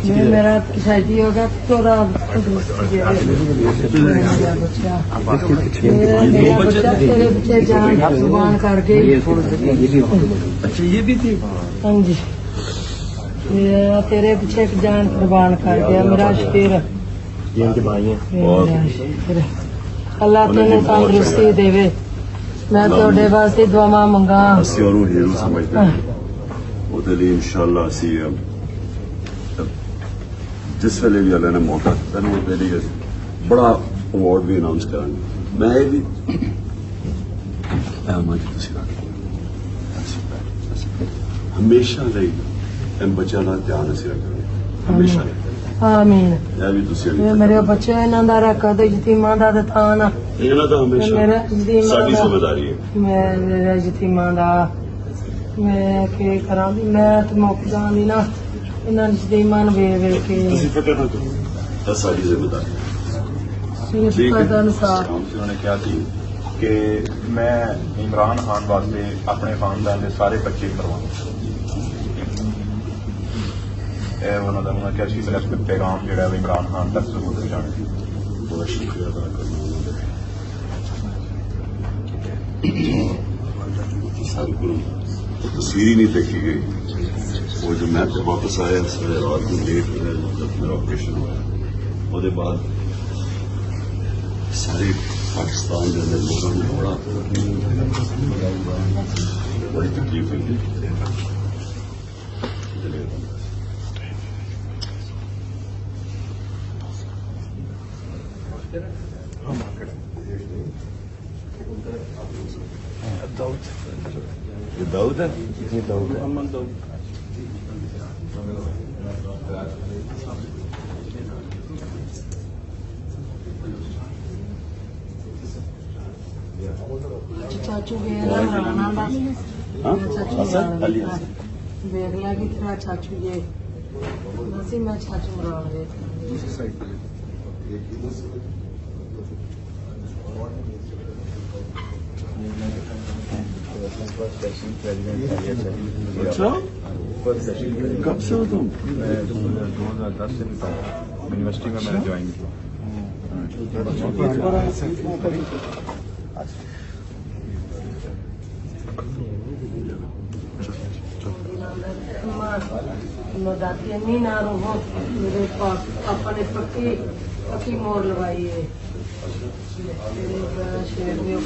ये मेरा शादी होगा तो मेरा बच्चा तेरे पीछे जान कुर्बान करके अच्छा ये भी थी हाँ जी मेरा तेरे पीछे एक जान कुर्बान कर गया मेरा शेर ये इनके भाई हैं मेरा शेर अल्लाह तेने तंदुरुस्ती देवे मैं ਤੁਹਾਡੇ ਵਾਸਤੇ ਦੁਆਵਾਂ ਮੰਗਾ ਅਸੀਂ ਉਹਨੂੰ ਹੀਰੋ ਸਮਝਦੇ ਹਾਂ ਉਹਦੇ ਲਈ ਇਨਸ਼ਾਅੱਲਾ ਅਸੀਂ ਜਿਸ ਵੇਲੇ ਵੀ ਅੱਲਾ ਨੇ ਮੌਕਾ ਦਿੱਤਾ ਨਾ ਉਹਦੇ ਲਈ ਬੜਾ ਅਵਾਰਡ ਵੀ ਅਨਾਉਂਸ ਕਰਾਂਗੇ ਮੈਂ ਇਹ ਵੀ ਆਮਾਂ ਜੀ ਤੁਸੀਂ ਰੱਖੋ ਹਮੇਸ਼ਾ ਲਈ ਇਹ ਬੱਚਿਆਂ ਦਾ ਧਿਆਨ ਅਸੀਂ ਰੱਖਾਂਗੇ ਹਮੇਸ਼ਾ ਲਈ ਆਮੀਨ ਇਹ ਵੀ ਤੁਸੀਂ ਇਹ ਮੇਰੇ ਬੱਚੇ ਇਹਨਾਂ ਦਾ ਰੱਖ ਦੇ ਯਤੀਮਾਂ ਦਾ ਥਾਨ ਇਹਨਾਂ ਦਾ ਹਮੇਸ਼ਾ ਮੇਰਾ ਯਤੀਮਾਂ ਸਾਡੀ ਦਾ ਜ਼ਿੰਮੇਵਾਰੀ ਹੈ ਮੈਂ ਮੇਰਾ ਯਤੀਮਾਂ ਦਾ ਮੈਂ ਕੀ ਕਰਾਂ ਵੀ ਮੈਂ ਤੇ ਮੁੱਕਦਾ ਨਹੀਂ ਨਾ ਇਹਨਾਂ ਯਤੀਮਾਂ ਨੂੰ ਵੇਖ ਕੇ ਤੁਸੀਂ ਫਿਕਰ ਨਾ ਕਰੋ ਇਹ ਸਾਡੀ ਜ਼ਿੰਮੇਵਾਰੀ ਹੈ ਸਿਫਤ ਦਾ ਅਨਸਾਰ उन्होंने कहा थी कि मैं इमरान खान वास्ते अपने खानदान के सारे बच्चे करवाऊँ उन्होंने क्या सी मेरा पैगाम जो इमरान खान तक जरूर पहुँचाने बहुत शुक्रिया अदा करना सारी को तस्वीर ही नहीं देखी गई वो जो मैं तो वापस आया सारे रात को लेट हो गया जब मेरा ऑपरेशन हुआ उसके बाद सारे पाकिस्तान के अंदर लोगों ने बड़ी तकलीफ हुई ये दाऊद है ये दाऊद है मोहम्मद दाऊद ਚਾਚੂ ਵੇਖ ਲੈ ਰਾਣਾ ਦਾ हाँ ਚਾਚੂ हसन अली हसन ਵੇਖ ਲੈ ਕਿ ਤੇਰਾ ਚਾਚੂ ਜੇ ਅਸੀਂ ਮੈਂ ਚਾਚੂ ਮਰਾਣ ਵੇਖ अच्छा कब से हो तुम 2010 से यूनिवर्सिटी में मैंने ज्वाइन किया दादी नहीं ना रहो मेरे पास अपने पक्की पक्की मोर लगाई है शेर में